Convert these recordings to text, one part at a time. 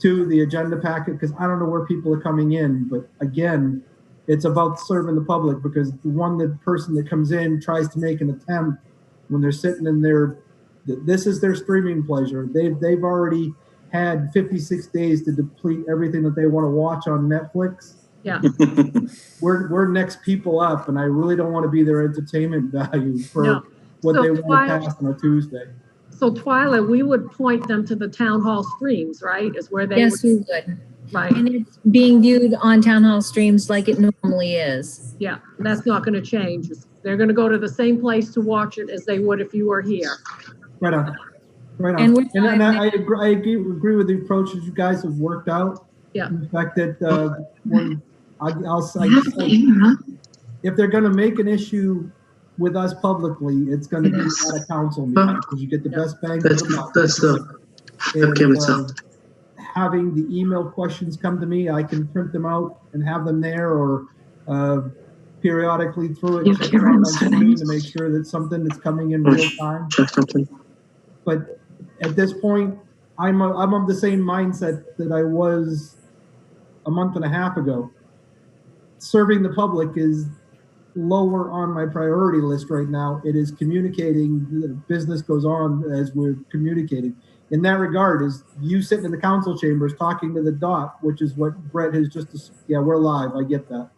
to the agenda packet, because I don't know where people are coming in, but again, it's about serving the public, because the person that comes in tries to make an attempt when they're sitting in their, this is their streaming pleasure. They've already had 56 days to deplete everything that they want to watch on Netflix. Yeah. We're next people up, and I really don't want to be their entertainment value for what So they want to pass on a Tuesday. So Twyla, we would point them to the town hall streams, right? Is where they Yes, we would. Right. And it's being viewed on town hall streams like it normally is. Yeah, that's not going to change. They're going to go to the same place to watch it as they would if you were here. Right on. Right on. And I agree with the approaches you guys have worked out. Yeah. The fact that when I'll say, if they're going to make an issue with us publicly, it's going to be at a council meeting, because you get the best bang for the buck. That's the webcam itself. Having the email questions come to me, I can print them out and have them there, or periodically through it, check it on my screen to make sure that something that's coming in real time. Check something. But at this point, I'm of the same mindset that I was a month and a half ago. Serving the public is lower on my priority list right now. It is communicating. The business goes on as we're communicating. In that regard, is you sitting in the council chambers talking to the dot, which is what Brett has just, yeah, we're live. I get that.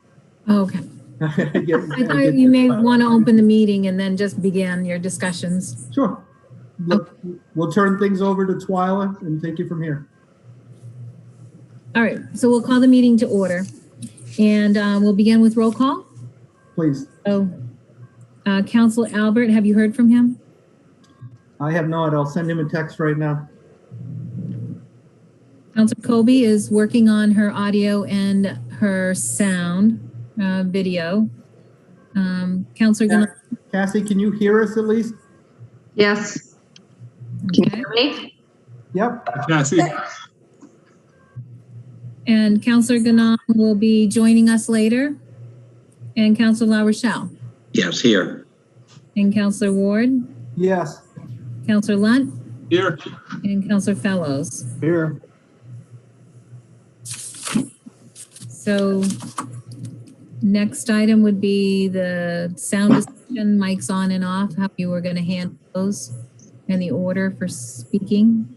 Okay. I thought you may want to open the meeting and then just begin your discussions. Sure. Look, we'll turn things over to Twyla and take it from here. All right, so we'll call the meeting to order, and we'll begin with roll call. Please. So, Councilor Albert, have you heard from him? I have not. I'll send him a text right now. Councilor Kobe is working on her audio and her sound video. Councilor Gannon. Cassie, can you hear us at least? Yes. Can you hear me? Yep. Cassie. And Councilor Gannon will be joining us later. And Councilor La Rochelle. Yes, here. And Councilor Ward. Yes. Councilor Lunt. Here. And Councilor Fellows. Here. So next item would be the sound discussion, mics on and off, how you were going to handle those and the order for speaking.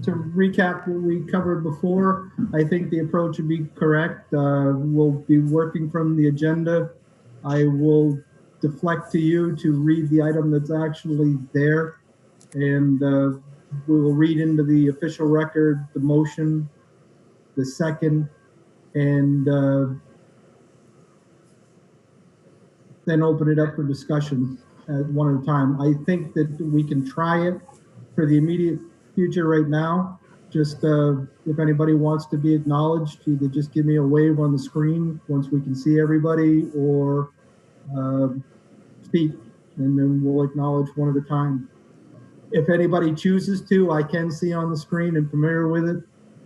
To recap what we covered before, I think the approach would be correct. We'll be working from the agenda. I will deflect to you to read the item that's actually there, and we will read into the official record the motion, the second, and then open it up for discussion at one at a time. I think that we can try it for the immediate future right now. Just if anybody wants to be acknowledged, either just give me a wave on the screen once we can see everybody, or speak, and then we'll acknowledge one at a time. If anybody chooses to, I can see on the screen and familiar with it,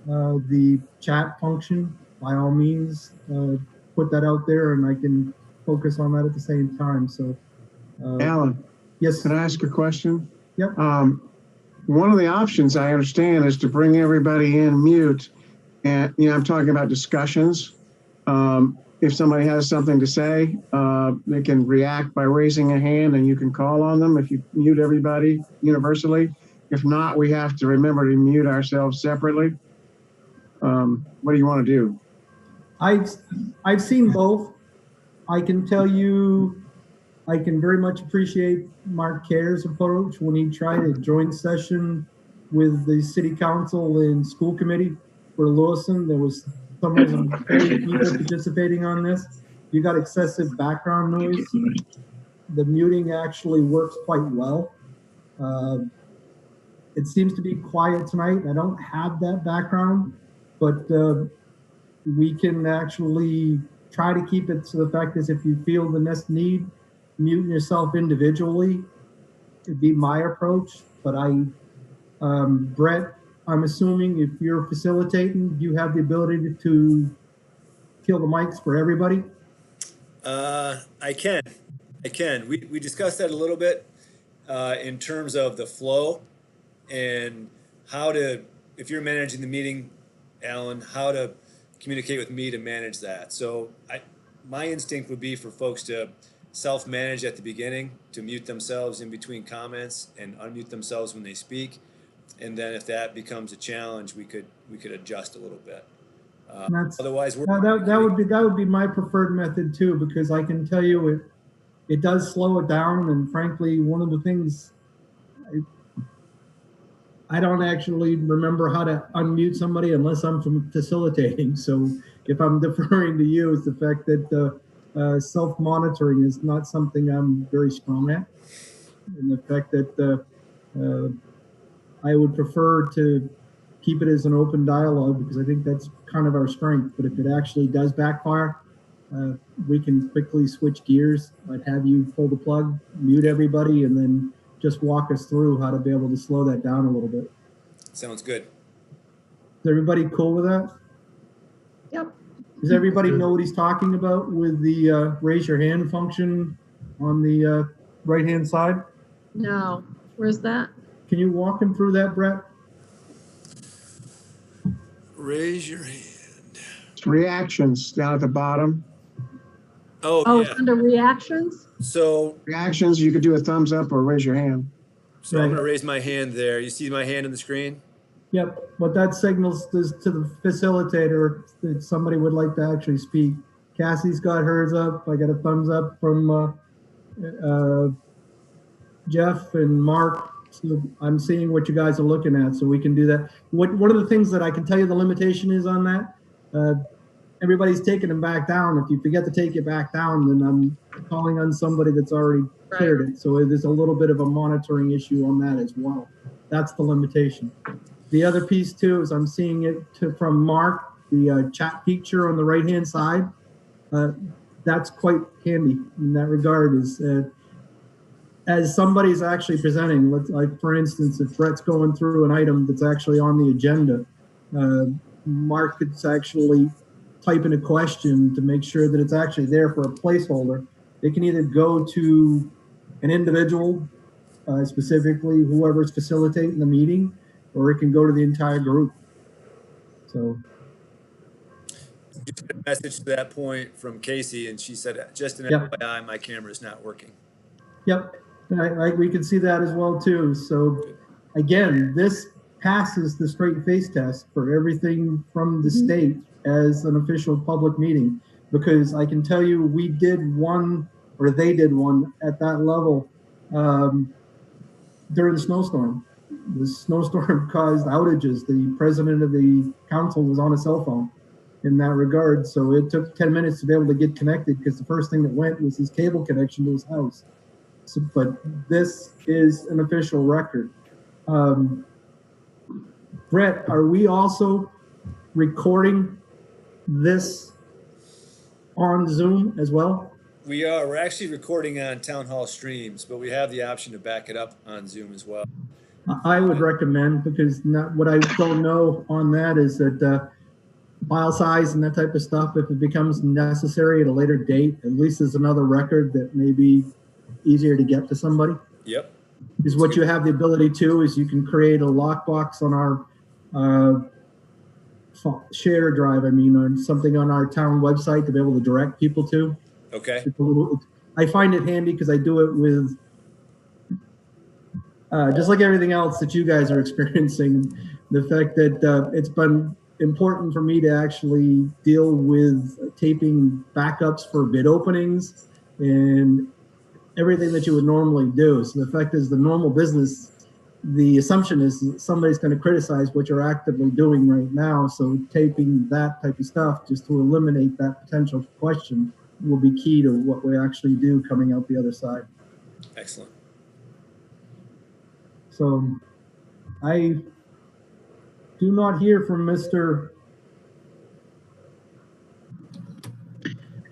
the chat function. By all means, put that out there, and I can focus on that at the same time. So, Alan, yes. can I ask a question? Yep. One of the options I understand is to bring everybody in mute, and I'm talking about discussions. If somebody has something to say, they can react by raising a hand, and you can call on them if you mute everybody universally. If not, we have to remember to mute ourselves separately. What do you want to do? I've seen both. I can tell you, I can very much appreciate Mark Kerr's approach when he tried a joint session with the city council and school committee for Lewiston. There was some 30 people participating on this. You got excessive background noise. The muting actually works quite well. It seems to be quiet tonight. I don't have that background, but we can actually try to keep it to the fact is if you feel the need, mute yourself individually. It'd be my approach, but Brett, I'm assuming if you're facilitating, you have the ability to kill the mics for everybody? I can. We discussed that a little bit in terms of the flow, and if you're managing the meeting, Alan, how to communicate with me to manage that. So my instinct would be for folks to self-manage at the beginning, to mute themselves in between comments and unmute themselves when they speak. And then if that becomes a challenge, we could adjust a little bit. That's, Otherwise, that would be my preferred method too, because I can tell you it does slow it down. And frankly, one of the things I don't actually remember how to unmute somebody unless I'm facilitating. So if I'm deferring to you, it's the fact that self-monitoring is not something I'm very strong at. And the fact that I would prefer to keep it as an open dialogue, because I think that's kind of our strength. But if it actually does backfire, we can quickly switch gears. I'd have you pull the plug, mute everybody, and then just walk us through how to be able to slow that down a little bit. sounds good. Is everybody cool with that? Yep. Does everybody know what he's talking about with the raise your hand function on the right-hand side? No. Where's that? Can you walk him through that, Brett? Raise your hand. It's reactions down at the bottom. Oh, Oh, yeah. it's under reactions? So Reactions, you could do a thumbs up or raise your hand. I'm going to raise my hand there. You see my hand on the screen? Yep. What that signals is to the facilitator that somebody would like to actually speak. Cassie's got hers up. I got a thumbs up from Jeff and Mark. So I'm seeing what you guys are looking at, so we can do that. One of the things that I can tell you the limitation is on that, everybody's taking them back down. If you forget to take it back down, then I'm calling on somebody that's already cleared it. So there's a little bit of a monitoring issue on that as well. That's the limitation. The other piece too is I'm seeing it from Mark, the chat feature on the right-hand side. That's quite handy in that regard. Is as somebody's actually presenting, like for instance, if Brett's going through an item that's actually on the agenda, Mark could actually type in a question to make sure that it's actually there for a placeholder. It can either go to an individual, specifically whoever's facilitating the meeting, or it can go to the entire group. So Just got a message to that point from Casey, and she said, just an Yep. FYI, my camera's not working. yep, we can see that as well too. So again, this passes the straight face test for everything from the state as an official public meeting, because I can tell you we did one, or they did one at that level during the snowstorm. The snowstorm caused outages. The president of the council was on a cell phone in that regard. So it took 10 minutes to be able to get connected, because the first thing that went was his cable connection to his house. So, but this is an official record. Brett, are we also recording this on Zoom as well? We're actually recording on Town Hall Streams, but we have the option to back it up on Zoom as well. I would recommend, because what I don't know on that is that file size and that type of stuff, if it becomes necessary at a later date, at least there's another record that may be easier to get to somebody. Yep. Is what you have the ability to is you can create a lockbox on our share drive, or something on our town website to be able to direct people to. Okay. I find it handy because I do it with just like everything else that you guys are experiencing, the fact that it's been important for me to actually deal with taping backups for bid openings and everything that you would normally do. So the fact is, the normal business, the assumption is that somebody's going to criticize what you're actively doing right now. So taping that type of stuff just to eliminate that potential question will be key to what we actually do coming out the other side. Excellent. So I do not hear from Mr.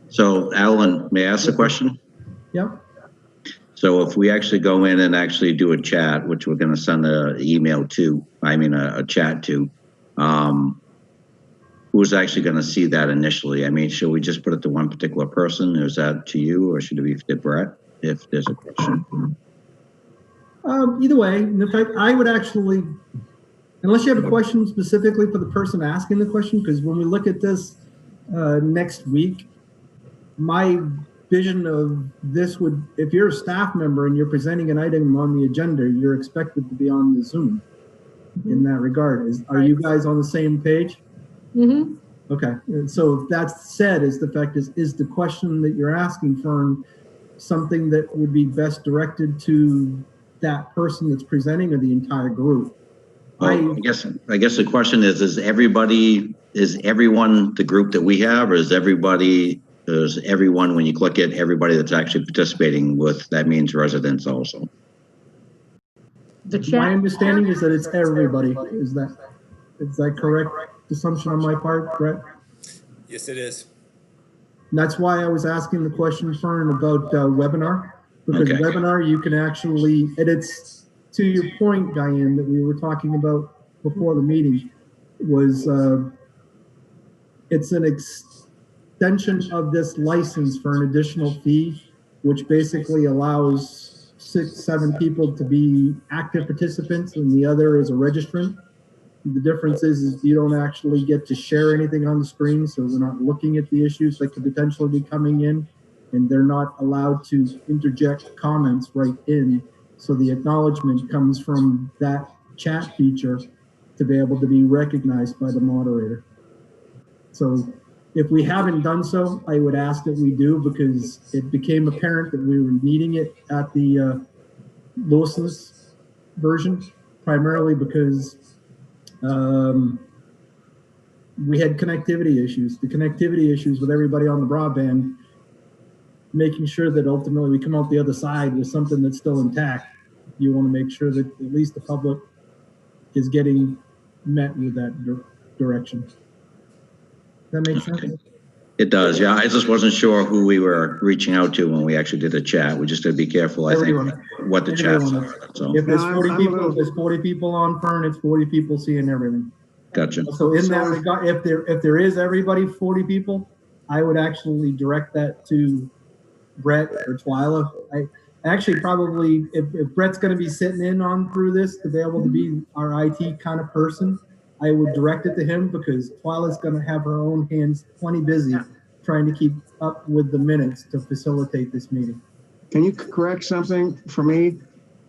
So Alan, may I ask a question? Yep. So if we actually go in and actually do a chat, which we're going to send an email to, a chat to, who's actually going to see that initially? Should we just put it to one particular person? Is that to you, or should it be to Brett if there's a question? Either way, in fact, I would actually Unless you have a question specifically for the person asking the question, because when we look at this next week, my vision of this would, if you're a staff member and you're presenting an item on the agenda, you're expected to be on the Zoom in that regard. Are you guys on the same page? Mm-hmm. Okay, and so that said, is the fact is the question that you're asking, Fern, something that would be best directed to that person that's presenting or the entire group? Well, I guess the question is everyone the group that we have, or is everyone, when you click it, everybody that's actually participating with, that means residents also? The My chat, understanding is that it's everybody. Is that correct assumption on my part, Brett? Yes, it is. And that's why I was asking the question, Fern, about webinar, because Okay. webinar, you can actually, and it's to your point, Diane, that we were talking about before the meeting, was it's an extension of this license for an additional fee, which basically allows 6-7 people to be active participants and the other is a registrant. The difference is you don't actually get to share anything on the screen, so we're not looking at the issues that could potentially be coming in, and they're not allowed to interject comments right in. So the acknowledgement comes from that chat feature to be able to be recognized by the moderator. So if we haven't done so, I would ask that we do, because it became apparent that we were needing it at the Lewis's version, primarily because we had connectivity issues. The connectivity issues with everybody on the broadband, making sure that ultimately we come out the other side with something that's still intact. You want to make sure that at least the public is getting met with that direction. That makes sense? Okay. It does, yeah. I just wasn't sure who we were reaching out to when we actually did the chat. We just got to be careful, I think, Everyone. what the chats Everyone. are. So, If there's No, 40 I'm a people, little- if there's 40 people on Fern, it's 40 people seeing everything. gotcha. So in that So- regard, if there is everybody 40 people, I would actually direct that to Brett or Twyla. I actually probably, if Brett's going to be sitting in on through this to be able to be our IT kind of person, I would direct it to him, because Twyla's going to have her own hands plenty busy trying to keep up with the minutes to facilitate this meeting. Can you correct something for me?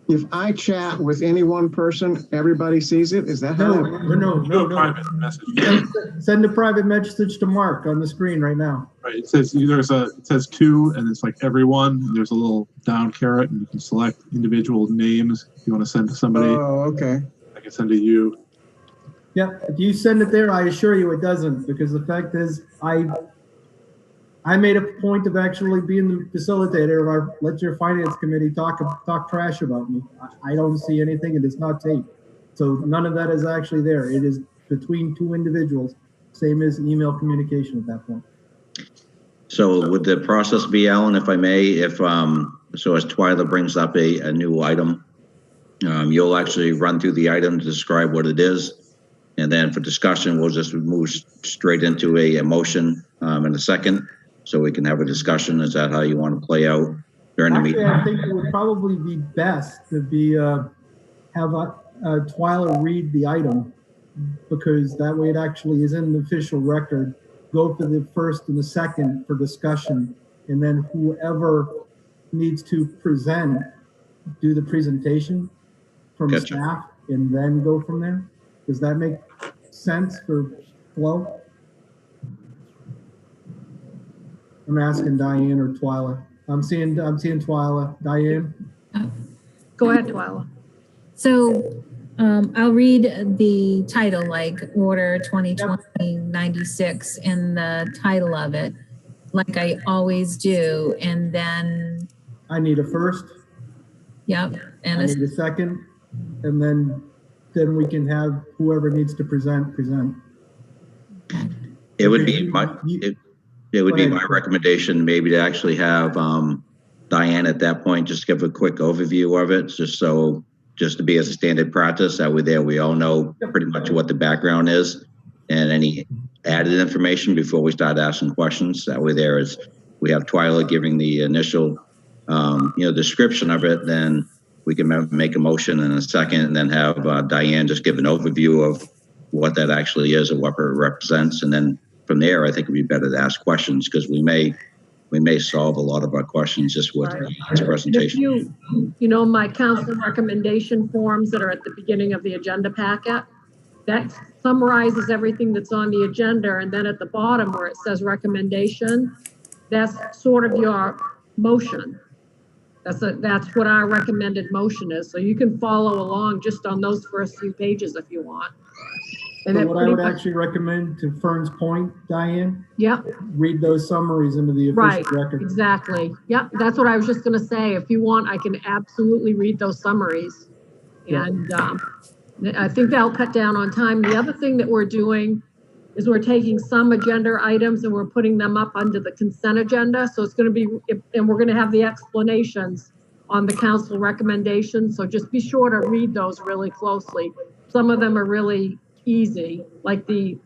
If I chat with any one person, everybody sees it? Is that how that works? No. Private message. Send a private message to Mark on the screen right now. Right. It says it says to, and it's like everyone. And there's a little down caret, and you can select individual names if you want to send to somebody. Oh, okay. I can send to you. Yeah, if you send it there, I assure you it doesn't, because the fact is, I made a point of actually being the facilitator of our Let Your Finance Committee talk trash about me. I don't see anything, and it's not taped. So none of that is actually there. It is between two individuals, same as email communication at that point. So would the process be, Alan, if I may, so as Twyla brings up a new item, you'll actually run through the item to describe what it is. And then for discussion, we'll just move straight into a motion in a second, so we can have a discussion. Is that how you want to play out during the Actually, meeting? I think it would probably be best to be have Twyla read the item, because that way it actually is in the official record. Go for the first and the second for discussion, and then whoever needs to present, do the presentation from Gotcha. staff, and then go from there. Does that make sense for flow? I'm asking Diane or Twyla. I'm seeing Twyla. Diane? go ahead, Twyla. So I'll read the title, like Order 2020-96, and the title of it, like I always do. And then, I need a first. yep. And I a need a second. And then we can have whoever needs to present. It would be my, it would be Go my ahead. recommendation maybe to actually have Diane at that point, just give a quick overview of it, just to be as a standard practice. That way there, we all know pretty much what the background is and any added information before we start asking questions. That way we have Twyla giving the initial, description of it. Then we can make a motion in a second and then have Diane just give an overview of what that actually is and what it represents. And then from there, I think it'd be better to ask questions because we may solve a lot of our questions just with Right. this If presentation. you know, my council recommendation forms that are at the beginning of the agenda packet, that summarizes everything that's on the agenda, and then at the bottom where it says recommendation, that's sort of your motion. That's what our recommended motion is, so you can follow along just on those first few pages if you want. And So that what I pretty would much- actually recommend to Fern's point, Diane, Yep, read those summaries into the right, official record. exactly. Yep, that's what I was just gonna say. If you want, I can absolutely read those summaries. Yeah. And I think that'll cut down on time. The other thing that we're doing is we're taking some agenda items and we're putting them up under the consent agenda. So it's gonna be, and we're gonna have the explanations on the council recommendations. So just be sure to read those really closely. Some of them are really easy, like the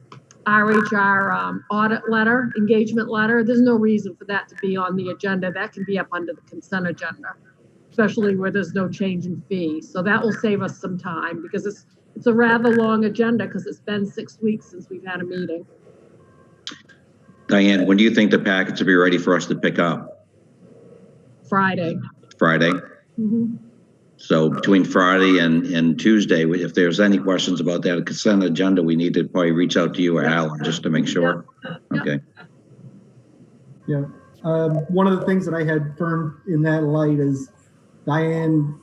RHR audit letter, engagement letter. There's no reason for that to be on the agenda. That can be up under the consent agenda, especially where there's no change in fee. So that will save us some time because it's a rather long agenda because it's been 6 weeks since we've had a meeting. Diane, when do you think the packets will be ready for us to pick up? Friday. Friday? Mhm. So between Friday and Tuesday, if there's any questions about that consent agenda, we need to probably reach out to you or Alan just to make sure. Yep. Okay. Yeah. One of the things that I had Fern in that light is Diane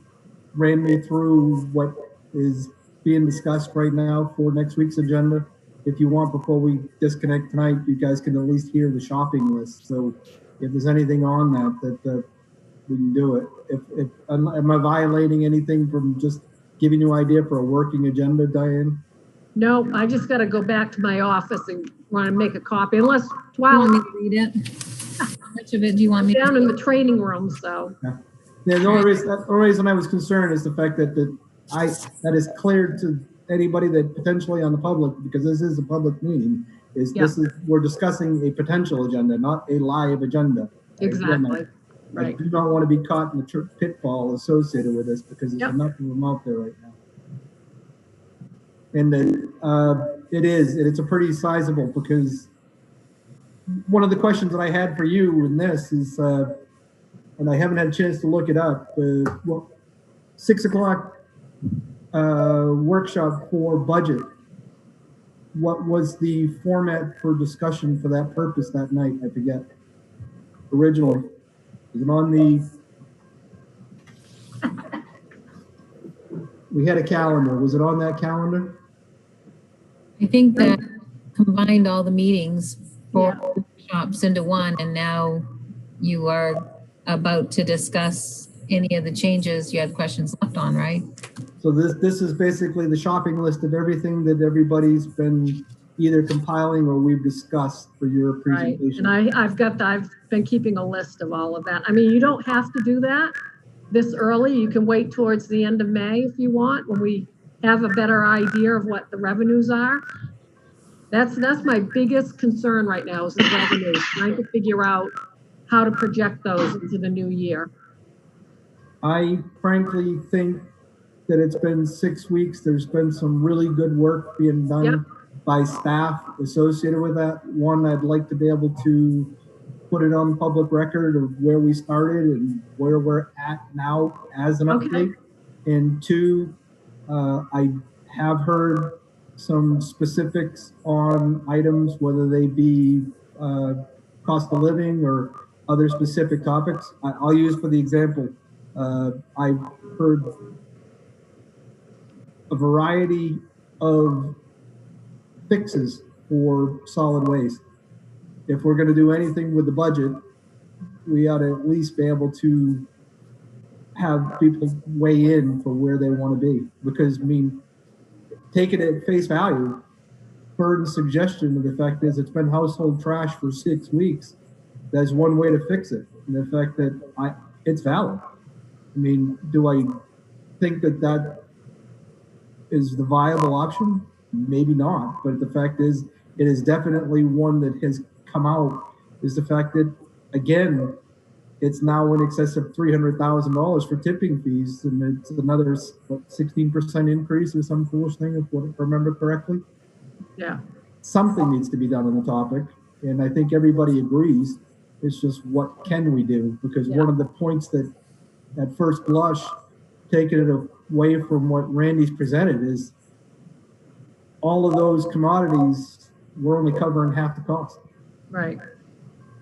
ran me through what is being discussed right now for next week's agenda. If you want, before we disconnect tonight, you guys can at least hear the shopping list. So if there's anything on that we can do it. Am I violating anything from just giving you an idea for a working agenda, Diane? No, I just got to go back to my office and want to make a copy unless, You want me well, to read it? How much of it do you want I'm me down to? in the training room, so. Yeah, the only reason I was concerned is the fact that that is clear to anybody that potentially on the public, because this is a public meeting, we're discussing a potential agenda, not a live agenda. Exactly. I Right. do not want to be caught in the pitfall associated with this because there's Yep. enough of them out there right now. And then it's a pretty sizable because one of the questions that I had for you in this is, and I haven't had a chance to look it up, 6 o'clock workshop for budget. What was the format for discussion for that purpose that night? I forget. Originally, is it on the? We had a calendar. Was it on that calendar? I think that combined all the meetings for shops into one, and now you are about to discuss any of the changes you had questions left on, right? So this is basically the shopping list of everything that everybody's been either compiling or we've discussed for your Right, presentation. and I've been keeping a list of all of that. I mean, you don't have to do that this early. You can wait towards the end of May if you want, when we have a better idea of what the revenues are. That's my biggest concern right now is the revenues, trying to figure out how to project those into the new year. I frankly think that it's been 6 weeks. There's been some really good work being done Yep. by staff associated with that. One, I'd like to be able to put it on public record of where we started and where we're at now as an Okay. update. And two, I have heard some specifics on items, whether they be cost of living or other specific topics. I'll use for the example, I've heard a variety of fixes for solid waste. If we're going to do anything with the budget, we ought to at least be able to have people weigh in for where they want to be. Because, I mean, take it at face value, Burton's suggestion of the fact is it's been household trash for 6 weeks. That's one way to fix it. And the fact that it's valid. I mean, do I think that is the viable option? Maybe not. But the fact is, it is definitely one that has come out, is the fact that, again, it's now in excess of $300,000 for tipping fees, and it's another 16% increase or some foolish thing, if I remember correctly. Yeah, Something needs to be done on the topic, and I think everybody agrees. It's just what can we do? Because one of the points that, at first blush, taking it away from what Randy's presented is all of those commodities, we're only covering half the cost. right.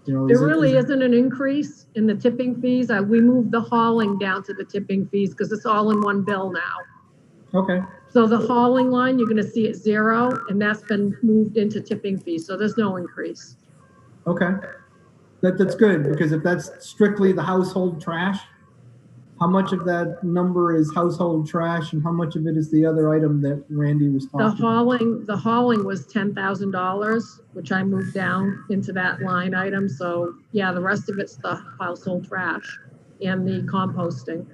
You know, There really isn't an increase in the tipping fees. We moved the hauling down to the tipping fees because it's all in one bill now. Okay, So the hauling line, you're gonna see it 0, and that's been moved into tipping fees, so there's no increase. okay. That's good, because if that's strictly the household trash, how much of that number is household trash and how much of it is the other item that Randy was talking about? The hauling was $10,000, which I moved down into that line item, so yeah, the rest of it's the household trash and the composting,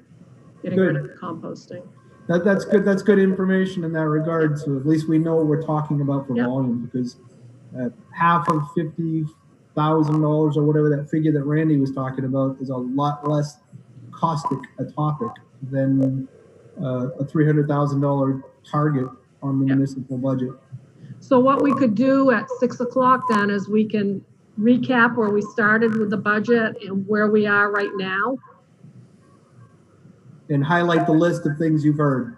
getting rid of the composting. That's good. That's good information in that regard. So at least we know what we're talking about for Yep. volume, because half of $50,000 or whatever that figure that Randy was talking about is a lot less caustic a topic than a $300,000 target on the Yep. municipal budget. So what we could do at 6 o'clock then is we can recap where we started with the budget and where we are right now. And highlight the list of things you've heard.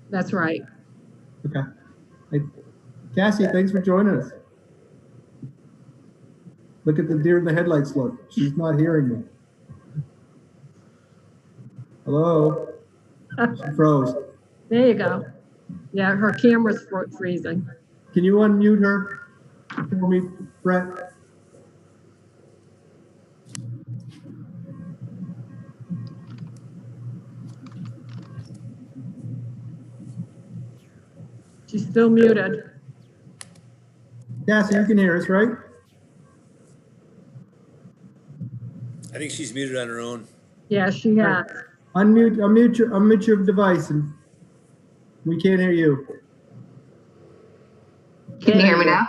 That's right. Okay. Hey, Cassie, thanks for joining us. Look at the deer in the headlights look. She's not hearing me. Hello? She froze. There you go. Yeah, her camera's freezing. Can you unmute her for me, Brett? She's still muted. Cassie, you can hear us, right? I think she's muted on her own. Yeah, she has. Unmute your device, and we can't hear you. Can you hear me now?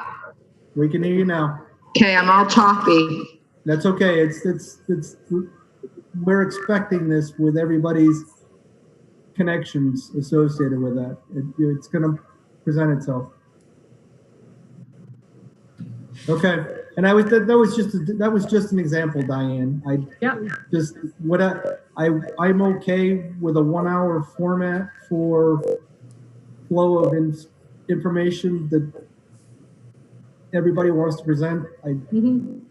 We can hear you now. Okay, I'm all choppy. That's okay. We're expecting this with everybody's connections associated with that. It's going to present itself. Okay, and that was just an example, Diane. Yep. I'm okay with a 1 hour format for flow of information that everybody wants to present.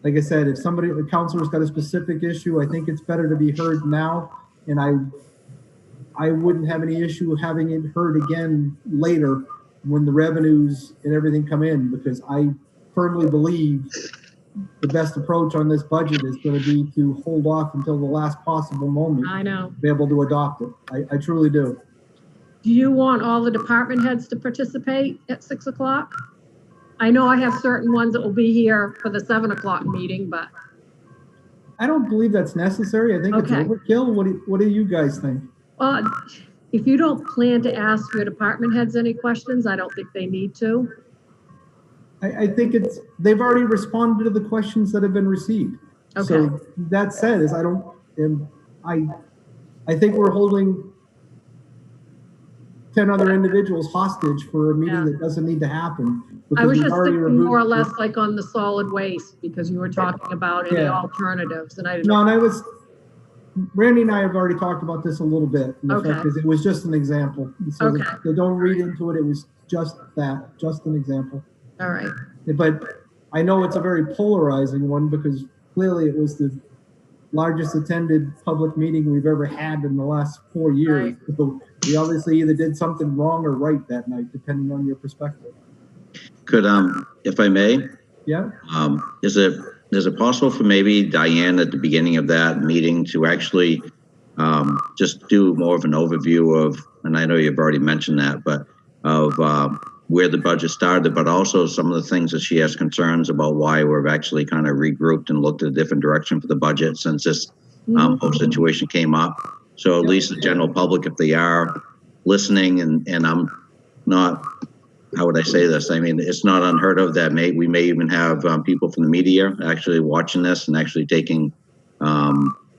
Like I said, if the councilor's got a specific issue, I think it's better to be heard now, and I wouldn't have any issue having it heard again later when the revenues and everything come in, because I firmly believe the best approach on this budget is going to be to hold off until the last possible moment I know. to be able to adopt it. I truly do. Do you want all the department heads to participate at 6 o'clock? I know I have certain ones that will be here for the 7 o'clock meeting, but I don't believe that's necessary. I think it's Okay. overkill. What do you guys think? if you don't plan to ask your department heads any questions, I don't think they need to. I think they've already responded to the questions that have been received. Okay. So that said, I think we're holding 10 other individuals hostage for a meeting Yeah. that doesn't need to happen. I because was we've just already thinking removed- more or less like on the solid waste, because you were talking about any Yeah. alternatives, and I didn't No, know. and Randy and I have already talked about this a little bit. Okay. Because it was just an example. So Okay. they don't read into it. It was just an example. All right. But I know it's a very polarizing one, because clearly it was the largest attended public meeting we've ever had in the last 4 years. Right. So we obviously either did something wrong or right that night, depending on your perspective. Could, if I may, Yeah? is it possible for maybe Diane at the beginning of that meeting to actually just do more of an overview of, and I know you've already mentioned that, but of where the budget started, but also some of the things that she has concerns about, why we've actually kind of regrouped and looked at a different direction for the budget since this whole situation came up. So at least the general public, if they are listening, and I'm not, how would I say this? I mean, it's not unheard of that we may even have people from the media actually watching this and actually taking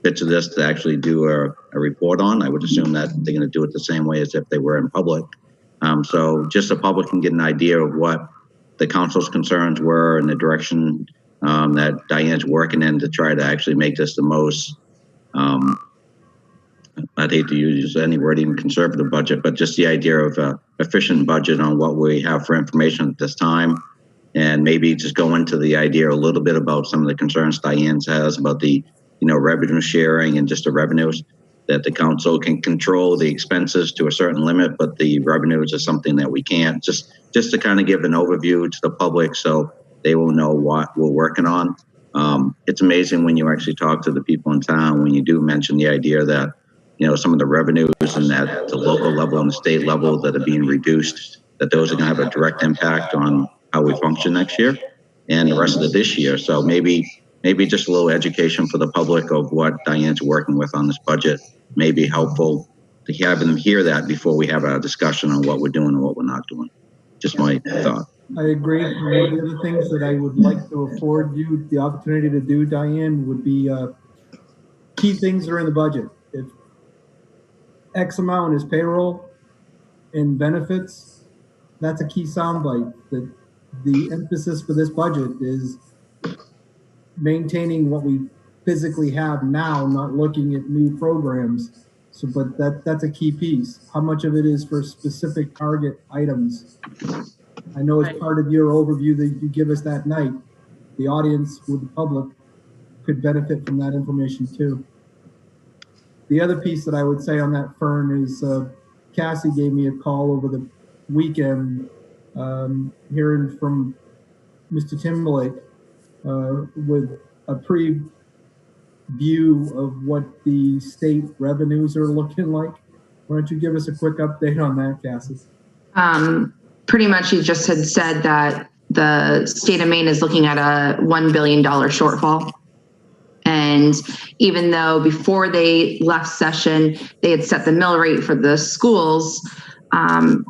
bits of this to actually do a report on. I would assume that they're going to do it the same way as if they were in public. So just the public can get an idea of what the council's concerns were and the direction that Diane's working in to try to actually make this the most, I'd hate to use any word, even conservative budget, but just the idea of efficient budget on what we have for information at this time. And maybe just go into the idea a little bit about some of the concerns Diane has about the, revenue sharing and just the revenues, that the council can control the expenses to a certain limit, but the revenues is something that we can't. Just to kind of give an overview to the public so they will know what we're working on. It's amazing when you actually talk to the people in town, when you do mention the idea that, some of the revenues and at the local level and the state level that are being reduced, that those are going to have a direct impact on how we function next year and the rest of this year. So maybe just a little education for the public of what Diane's working with on this budget may be helpful to have them hear that before we have a discussion on what we're doing and what we're not doing. Just my thought. I agree. One of the other things that I would like to afford you the opportunity to do, Diane, would be key things that are in the budget. If X amount is payroll and benefits, that's a key soundbite. That the emphasis for this budget is maintaining what we physically have now, not looking at new programs. So, but that's a key piece. How much of it is for specific target items? I know as part of your overview that you give us that night, the audience with the public could benefit from that information too. The other piece that I would say on that, Fern, is Cassie gave me a call over the weekend, hearing from Mr. Timberlake with a preview of what the state revenues are looking like. Why don't you give us a quick update on that, Cassie? Pretty much he just had said that the state of Maine is looking at a $1 billion shortfall. And even though before they left session, they had set the mill rate for the schools,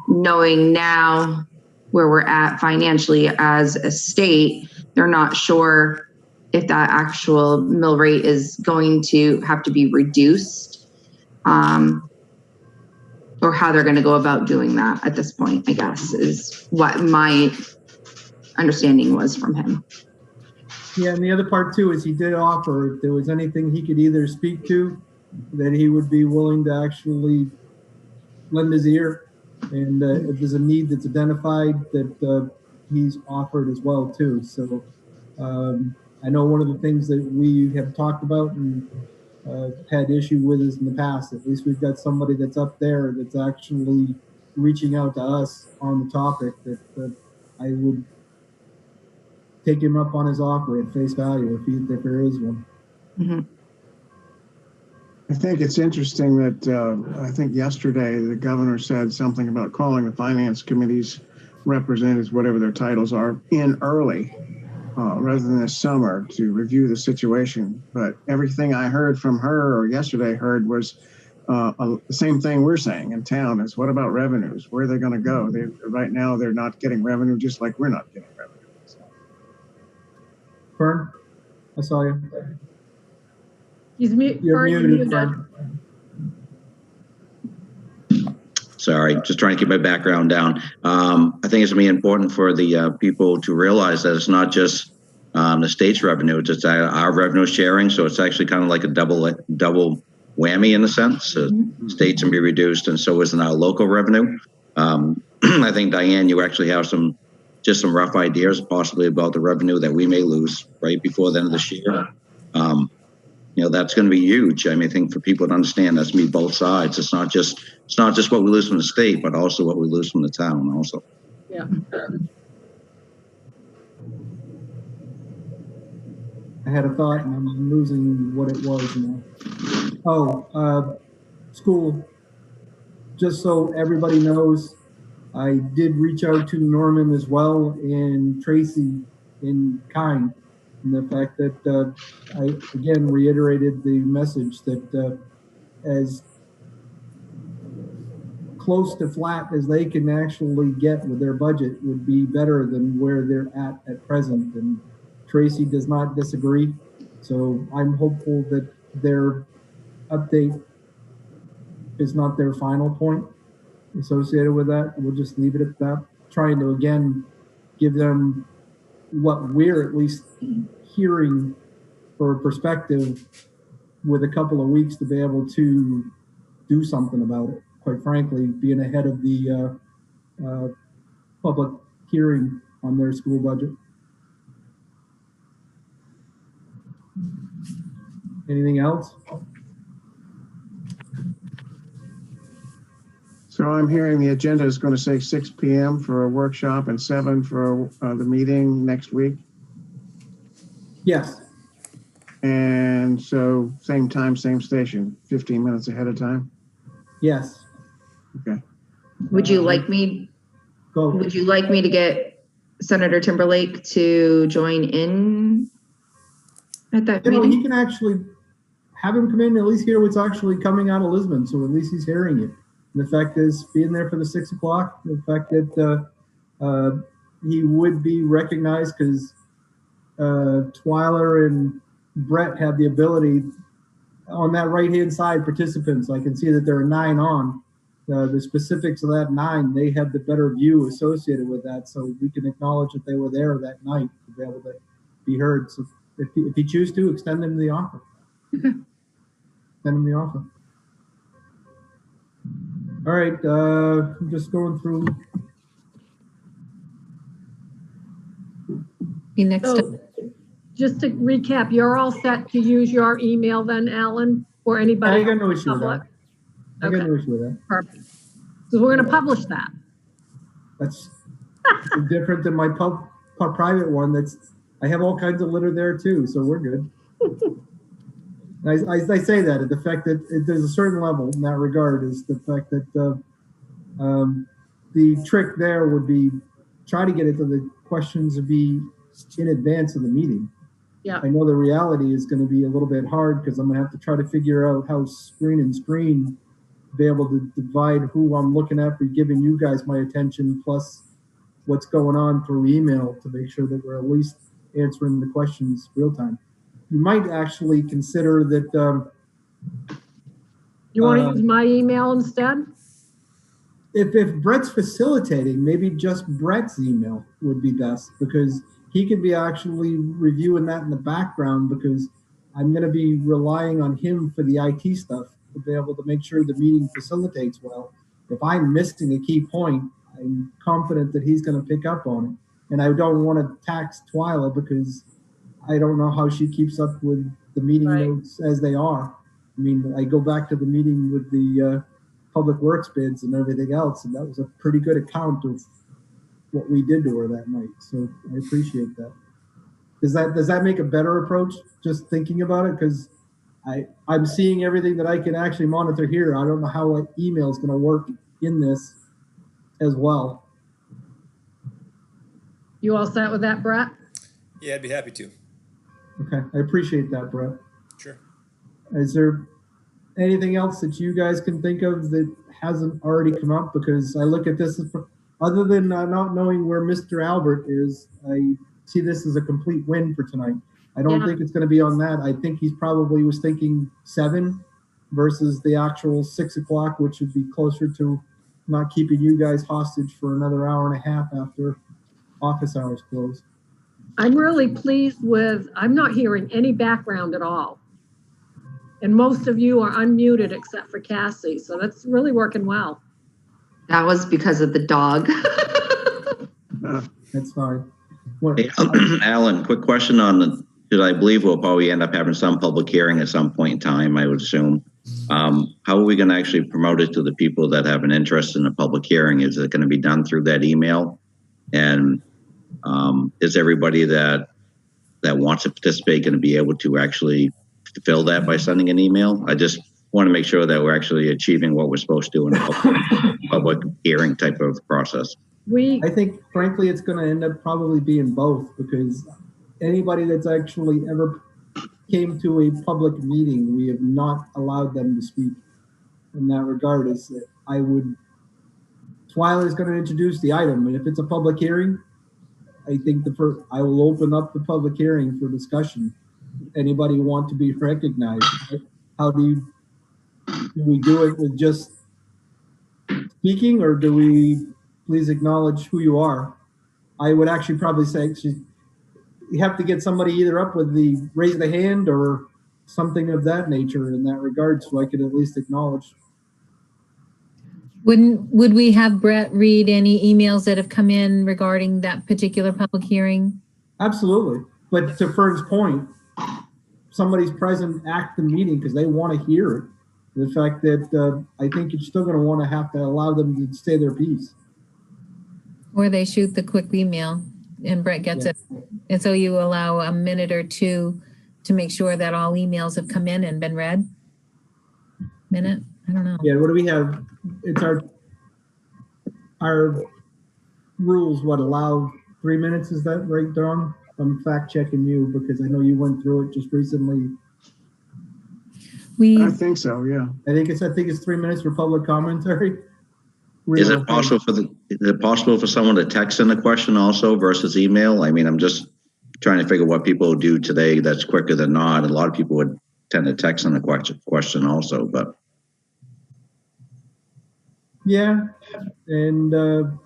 knowing now where we're at financially as a state, they're not sure if that actual mill rate is going to have to be reduced, or how they're going to go about doing that at this point, I guess, is what my understanding was from him. Yeah, and the other part too is he did offer if there was anything he could either speak to, that he would be willing to actually lend his ear, and if there's a need that's identified, that he's offered as well too. So I know one of the things that we have talked about and had issue with is in the past, at least we've got somebody that's up there that's actually reaching out to us on the topic, that I would take him up on his offer at face value if there is one. Mm-hmm. I think it's interesting that I think yesterday the governor said something about calling the finance committee's representatives, whatever their titles are, in early rather than this summer to review the situation. But everything I heard from her or yesterday heard was the same thing we're saying in town is, what about revenues? Where are they going to go? Right now, they're not getting revenue, just like we're not getting revenue. So. Fern, I saw you. You're You're muted, Fern. Sorry, just trying to keep my background down. I think it's going to be important for the people to realize that it's not just the state's revenue, it's our revenue sharing. So it's actually kind of like a double whammy in a sense. States can be reduced, and so isn't our local revenue. I think, Diane, you actually have some rough ideas possibly about the revenue that we may lose right before the end of this year. That's going to be huge. I mean, I think for people to understand, that's me both sides. It's not just what we lose from the state, but also what we lose from the town also. Yeah. I had a thought and I'm losing what it was now. School. Just so everybody knows, I did reach out to Norman as well and Tracy in kind. And the fact that I again reiterated the message that as close to flat as they can actually get with their budget would be better than where they're at present. And Tracy does not disagree. So I'm hopeful that their update is not their final point associated with that. We'll just leave it at that. Trying to, again, give them what we're at least hearing for perspective with a couple of weeks to be able to do something about it. Quite frankly, being ahead of the public hearing on their school budget. Anything else? So I'm hearing the agenda is going to say 6 p.m. for a workshop and 7 for the meeting next week. Yes. And so same time, same station, 15 minutes ahead of time. Yes. Okay. Would you like me Go. to get Senator Timberlake to join in at that You know, meeting? he can actually have him come in and at least hear what's actually coming out of Lisbon. So at least he's hearing it. And the fact is, being there for the 6 o'clock, the fact that he would be recognized because Twyler and Brett have the ability on that right-hand side participants. I can see that there are 9 on. The specifics of that 9, they have the better view associated with that. So we can acknowledge that they were there that night to be able to be heard. So if you choose to, extend them the offer. Send them the offer. All right, I'm just going through. Be next up. So, just to recap, you're all set to use your email then, Alan, or anybody? I got no issue with public? that. I got no issue with that. Perfect. Because we're going to publish that. That's different than my private one. I have all kinds of litter there too, so we're good. I say that, the fact that there's a certain level in that regard is the fact that the trick there would be try to get it to the questions to be in advance of the meeting. Yeah. I know the reality is going to be a little bit hard because I'm going to have to try to figure out how screen be able to divide who I'm looking at for giving you guys my attention plus what's going on through email to make sure that we're at least answering the questions real time. You might actually consider that. You want to use my email instead? If Brett's facilitating, maybe just Brett's email would be best because he could be actually reviewing that in the background because I'm going to be relying on him for the IT stuff to be able to make sure the meeting facilitates well. If I'm missing a key point, I'm confident that he's going to pick up on it. And I don't want to tax Twyla because I don't know how she keeps up with the meeting Right. notes as they are. I mean, I go back to the meeting with the public works bids and everything else, and that was a pretty good account of what we did to her that night. So I appreciate that. Does that make a better approach? Just thinking about it, because I'm seeing everything that I can actually monitor here. I don't know how an email is going to work in this as well. You all set with that, Brett? Yeah, I'd be happy to. Okay, I appreciate that, Brett. Sure. Is there anything else that you guys can think of that hasn't already come up? Because I look at this, other than not knowing where Mr. Albert is, I see this as a complete win for tonight. I don't Yeah. think it's going to be on that. I think he's probably was thinking 7 versus the actual 6 o'clock, which would be closer to not keeping you guys hostage for another hour and a half after office hours close. I'm really pleased with, I'm not hearing any background at all. And most of you are unmuted except for Cassie, so that's really working well. That was because of the dog. That's fine. What, Hey, Alan, quick question on because I believe we'll probably end up having some public hearing at some point in time, I would assume. How are we going to actually promote it to the people that have an interest in a public hearing? Is it going to be done through that email? And is everybody that wants to participate going to be able to actually fill that by sending an email? I just want to make sure that we're actually achieving what we're supposed to do in a public hearing type of process. I think, frankly, it's going to end up probably being both because anybody that's actually ever came to a public meeting, we have not allowed them to speak in that regard. Twyla is going to introduce the item, and if it's a public hearing, I think I will open up the public hearing for discussion. anybody want to be recognized? How do we do it with just speaking, or do we please acknowledge who you are? I would actually probably say you have to get somebody either up with the raise the hand or something of that nature in that regard, so I could at least acknowledge. Would we have Brett read any emails that have come in regarding that particular public hearing? Absolutely. But to Fern's point, somebody's present at the meeting because they want to hear it. The fact that I think you're still going to want to have to allow them to say their piece. Or they shoot the quick email and Brett gets it. And so you allow a minute or two to make sure that all emails have come in and been read? Minute? I don't know. Yeah, what do we have? It's our rules, what, allow 3 minutes, is that right, Dawn? I'm fact checking you because I know you went through it just recently. We, I think so, yeah. I think it's 3 minutes for public commentary. Is it possible for someone to text in a question also versus email? I mean, I'm just trying to figure what people do today that's quicker than not. A lot of people would tend to text in a question also, but. Yeah, and I'm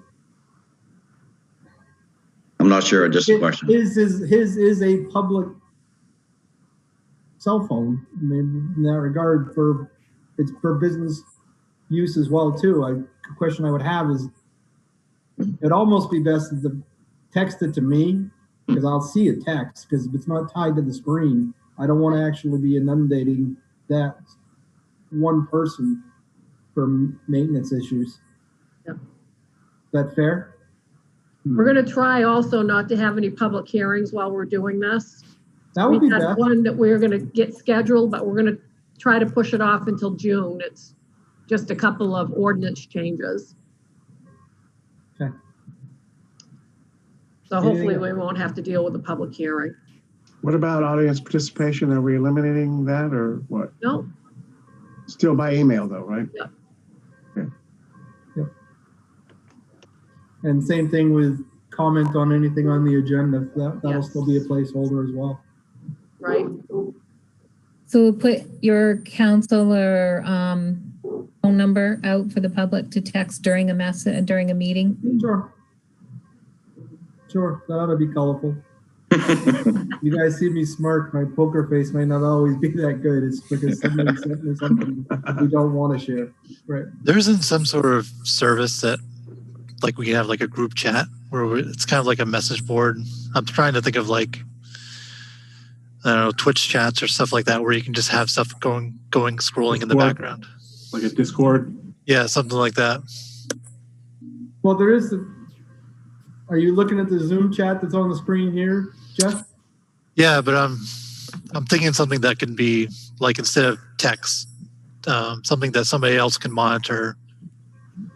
not sure, just a question. His is a public cell phone in that regard it's for business use as well too. The question I would have is, it'd almost be best to text it to me because I'll see a text, because if it's not tied to the screen, I don't want to actually be inundating that one person for maintenance issues. Yep. Is that fair? We're going to try also not to have any public hearings while we're doing this. That would be We had best. one that we're going to get scheduled, but we're going to try to push it off until June. It's just a couple of ordinance changes. Okay. So hopefully we won't have to deal with a public hearing. What about audience participation? Are we eliminating that or what? No, Still by email though, right? And same thing with comment on anything on the agenda. That'll Yes. still be a placeholder as well. right? so we'll put your counselor phone number out for the public to text during a meeting. Sure, that ought to be colorful. You guys see me smirk, my poker face may not always be that good. It's because somebody sent me something we don't want to share. Right. There isn't some sort of service that, like, we can have like a group chat where it's kind of like a message board. I'm trying to think of like, I don't know, Twitch chats or stuff like that, where you can just have stuff going, scrolling in the Discord. background. Like a Discord. Yeah, something like that. Well, there is. Are you looking at the Zoom chat that's on the screen here, Jeff? Yeah, but I'm thinking something that can be like, instead of text, something that somebody else can monitor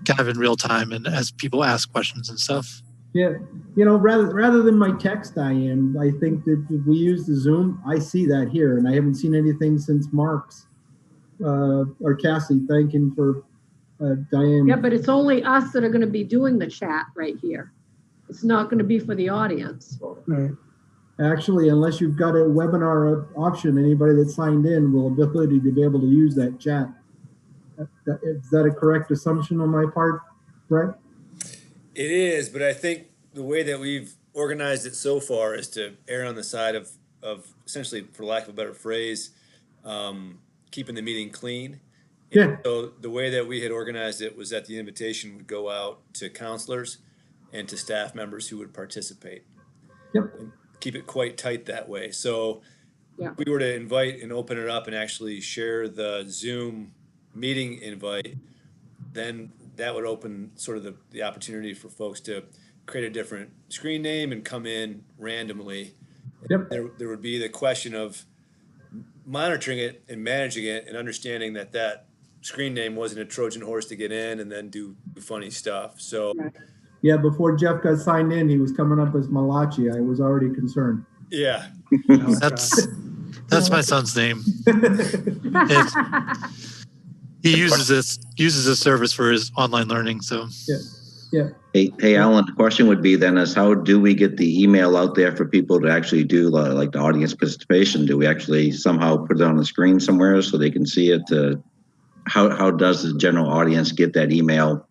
kind of in real time and as people ask questions and stuff. Yeah, rather than my text, I think that if we use the Zoom, I see that here, and I haven't seen anything since Mark's or Cassie thanking for Diane. Yeah, but it's only us that are going to be doing the chat right here. It's not going to be for the audience. Right. Actually, unless you've got a webinar option, anybody that signed in will ability to be able to use that chat. Is that a correct assumption on my part, Brett? It is, but I think the way that we've organized it so far is to err on the side of essentially, for lack of a better phrase, keeping the meeting clean. Yeah. So the way that we had organized it was that the invitation would go out to counselors and to staff members who would participate. Yep. And keep it quite tight that way. So Yeah. if we were to invite and open it up and actually share the Zoom meeting invite, then that would open sort of the opportunity for folks to create a different screen name and come in randomly. Yep. There would be the question of monitoring it and managing it and understanding that screen name wasn't a Trojan horse to get in and then do funny stuff. So Yeah, before Jeff got signed in, he was coming up as Malachi. I was already concerned. yeah, That's my son's name. He uses this service for his online learning. So Yeah. Hey, Alan, the question would be then is how do we get the email out there for people to actually do like the audience participation? Do we actually somehow put it on the screen somewhere so they can see it? How does the general audience get that email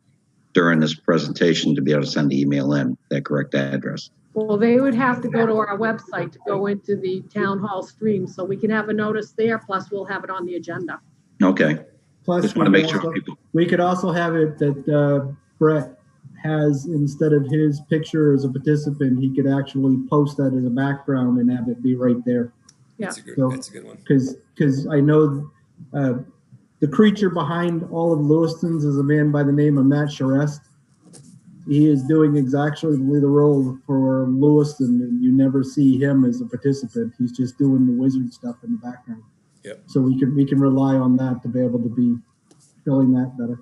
during this presentation to be able to send the email in, that correct address? Well, they would have to go to our website to go into the town hall stream, so we can have a notice there, plus we'll have it on the agenda. Okay, Plus, just want to we make could sure also- people, we could also have it that Brett has, instead of his picture as a participant, he could actually post that as a background and have it be right there. Yeah. That's a good one. Because I know the creature behind all of Lewiston's is a man by the name of Matt Charest. He is doing exactly the role for Lewiston, and you never see him as a participant. He's just doing the wizard stuff in the background. Yep. So we can rely on that to be able to be filling that better.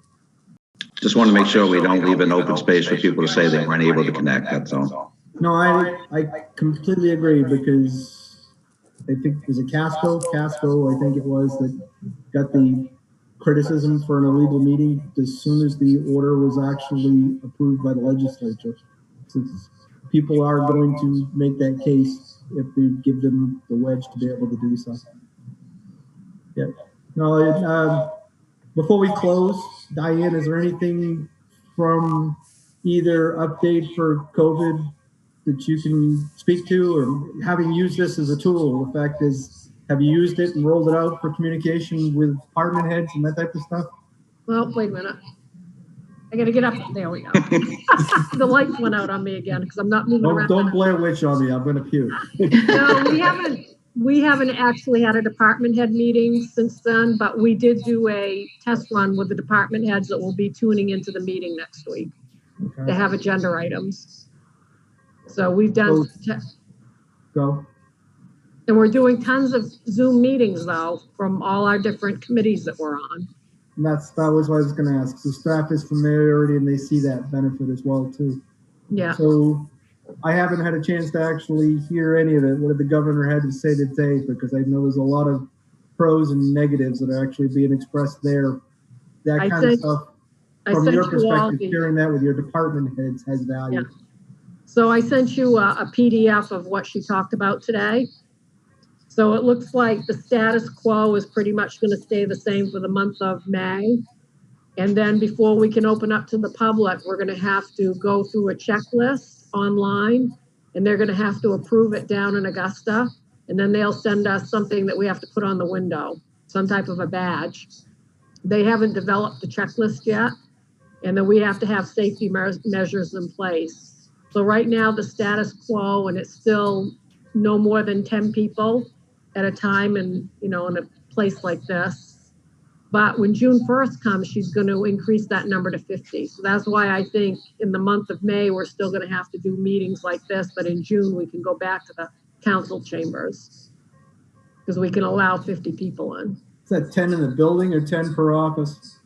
just want to make sure we don't leave an open space for people to say they weren't able to connect, that's all. No, I completely agree, because I think, was it Casco, I think it was, that got the criticism for an illegal meeting as soon as the order was actually approved by the legislature. Since people are going to make that case if they give them the wedge to be able to do so. Yeah. No, before we close, Diane, is there anything from either update for COVID that you can speak to, or having used this as a tool? The fact is, have you used it and rolled it out for communication with department heads and that type of stuff? Well, wait a minute. I gotta get up. There we go. The lights went out on me again because I'm not moving around. Don't Blair Witch on me. I'm gonna puke. No, we haven't actually had a department head meeting since then, but we did do a test run with the department heads that will be tuning into the meeting next week. They Okay. have agenda items. So we've done, Go. and we're doing tons of Zoom meetings though, from all our different committees that we're on. And that was what I was gonna ask. So staff is familiarity and they see that benefit as well too. Yeah. So I haven't had a chance to actually hear any of it. What did the governor had to say today? Because I know there's a lot of pros and negatives that are actually being expressed there. That I kind of sent- stuff, I from sent your you all perspective, the, sharing that with your department heads has value. Yeah. so I sent you a PDF of what she talked about today. So it looks like the status quo is pretty much gonna stay the same for the month of May. And then before we can open up to the public, we're gonna have to go through a checklist online, and they're gonna have to approve it down in Augusta. And then they'll send us something that we have to put on the window, some type of a badge. They haven't developed the checklist yet, and then we have to have safety measures in place. So right now, the status quo, and it's still no more than 10 people at a time, and in a place like this. But when June 1st comes, she's going to increase that number to 50. So that's why I think in the month of May, we're still going to have to do meetings like this, but in June, we can go back to the council chambers because we can allow 50 people in. Is that 10 in the building or 10 per office?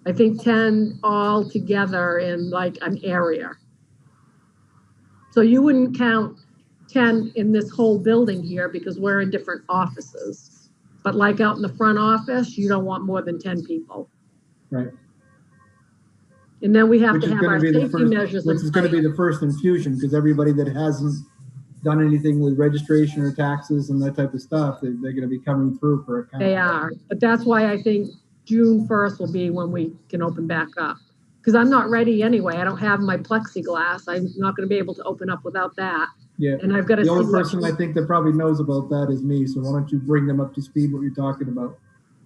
I think 10 all together in like an area. So you wouldn't count 10 in this whole building here because we're in different offices. But like out in the front office, you don't want more than 10 people. Right. And then we have Which to is have gonna our be the safety first, measures which in is gonna be place. the first infusion, because everybody that hasn't done anything with registration or taxes and that type of stuff, they're gonna be coming through for a count. They are, but that's why I think June 1st will be when we can open back up. Because I'm not ready anyway. I don't have my plexiglass. I'm not gonna be able to open up without that. Yeah. And I've got to The see only what person I think that probably knows about that is me, so why don't you bring them up to speed what you're talking about?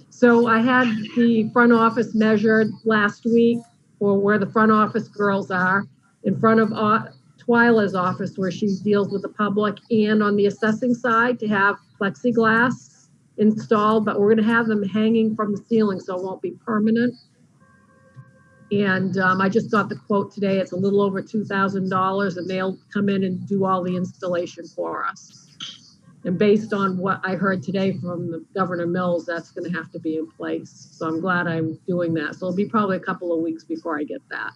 So I had the front office measured last week for where the front office girls are, in front of Twyla's office where she deals with the public, and on the assessing side to have plexiglass installed, but we're gonna have them hanging from the ceiling so it won't be permanent. And I just got the quote today. It's a little over $2,000, and they'll come in and do all the installation for us. And based on what I heard today from the Governor Mills, that's gonna have to be in place. So I'm glad I'm doing that. So it'll be probably a couple of weeks before I get that.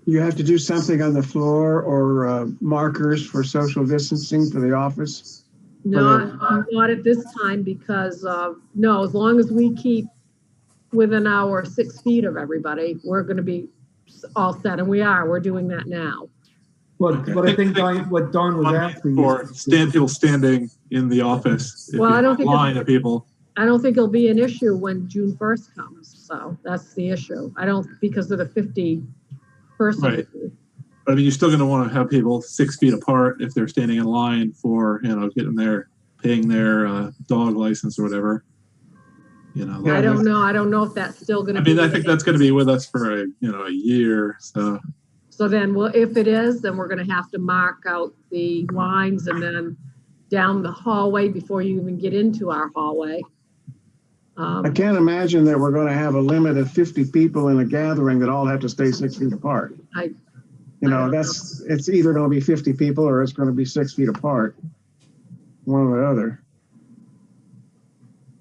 You have to do something on the floor or markers for social distancing for the office? Not at this time because no, as long as we keep within our 6 feet of everybody, we're gonna be all set, and we're doing that now. But I think what Don was asking Or is, people standing in the office. If Well, you I have don't a think line of people. I don't think it'll be an issue when June 1st comes, so that's the issue. I don't, because of the 50 person. Right. But I mean, you're still going to want to have people 6 feet apart if they're standing in line for, getting paying their dog license or whatever. I don't know. I don't know if that's still going to be. I mean, I think that's going to be with us for a year. So then, if it is, then we're going to have to mark out the lines and then down the hallway before you even get into our hallway. I can't imagine that we're going to have a limit of 50 people in a gathering that all have to stay 6 feet apart. It's either going to be 50 people or it's going to be 6 feet apart. One or the other.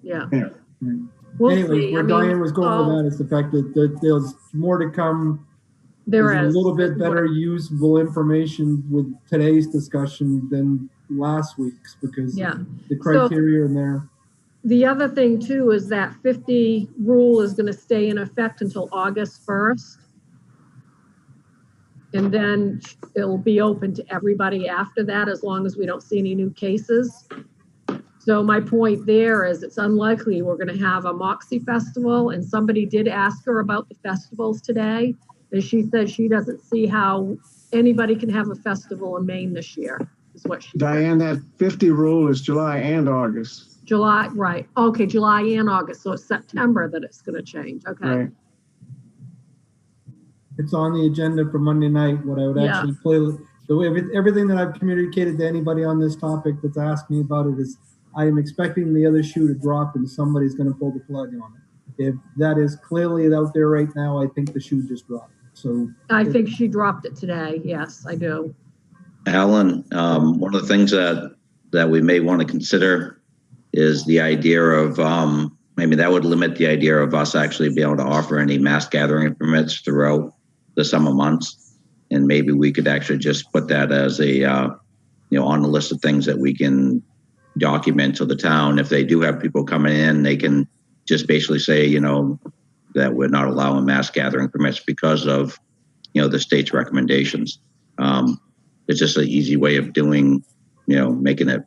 Yeah. Yeah. We'll anyway, see. where Diane was going with that is the fact that there's more to come. There There's is a little bit better usable information with today's discussion than last week's because the criteria in there. The other thing too is that 50 rule is going to stay in effect until August 1st. And then it'll be open to everybody after that, as long as we don't see any new cases. So my point there is it's unlikely we're going to have a Moxie festival. And somebody did ask her about the festivals today. And she said she doesn't see how anybody can have a festival in Maine this year, is what she Diane, that 50 rule is July and August. July, right. Okay, July and August. So it's September that it's going to change. Okay. Right. It's on the agenda for Monday night. What I would actually play, the way everything that I've communicated to anybody on this topic that's asked me about it is I am expecting the other shoe to drop and somebody's going to pull the plug on it. If that is clearly out there right now, I think the shoe just dropped. So I think she dropped it today. Yes, I do. Alan, one of the things that we may want to consider is the idea of maybe that would limit the idea of us actually being able to offer any mass gathering permits throughout the summer months. And maybe we could actually just put that as a, on the list of things that we can document to the town. If they do have people coming in, they can just basically say, that we're not allowing mass gathering permits because of, the state's recommendations. It's just an easy way of doing, making it,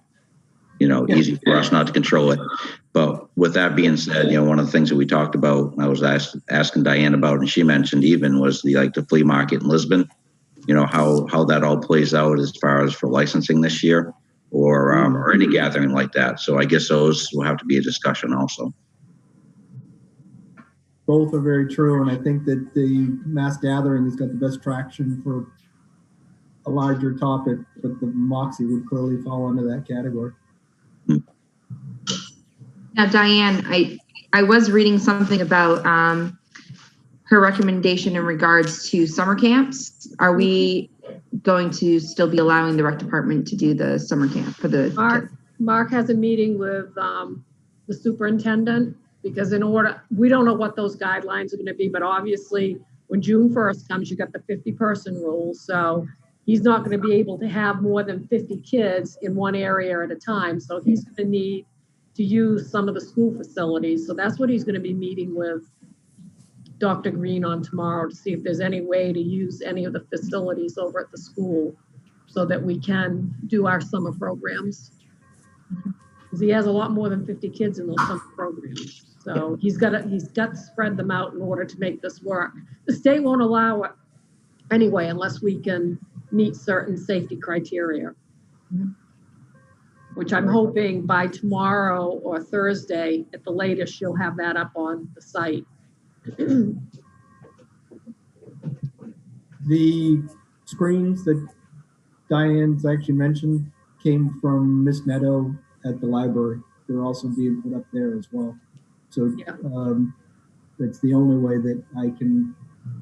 easy for us not to control it. But with that being said, one of the things that we talked about, I was asking Diane about, and she mentioned even was the flea market in Lisbon, how that all plays out as far as for licensing this year or any gathering like that. So I guess those will have to be a discussion also. both are very true. And I think that the mass gathering has got the best traction for a larger topic, but the Moxie would clearly fall under that category. Now, Diane, I was reading something about her recommendation in regards to summer camps. Are we going to still be allowing the rec department to do the summer camp for the kids? Mark has a meeting with the superintendent because we don't know what those guidelines are going to be, but obviously when June 1st comes, you got the 50-person rule. So he's not going to be able to have more than 50 kids in one area at a time. So he's going to need to use some of the school facilities. So that's what he's going to be meeting with Dr. Green on tomorrow to see if there's any way to use any of the facilities over at the school so that we can do our summer programs. Because he has a lot more than 50 kids in those summer programs. So he's got to spread them out in order to make this work. The state won't allow it anyway unless we can meet certain safety criteria, which I'm hoping by tomorrow or Thursday at the latest, you'll have that up on the site. The screens that Diane's actually mentioned came from Miss Neto at the library. They're also being put up there as well. So that's the only way that I can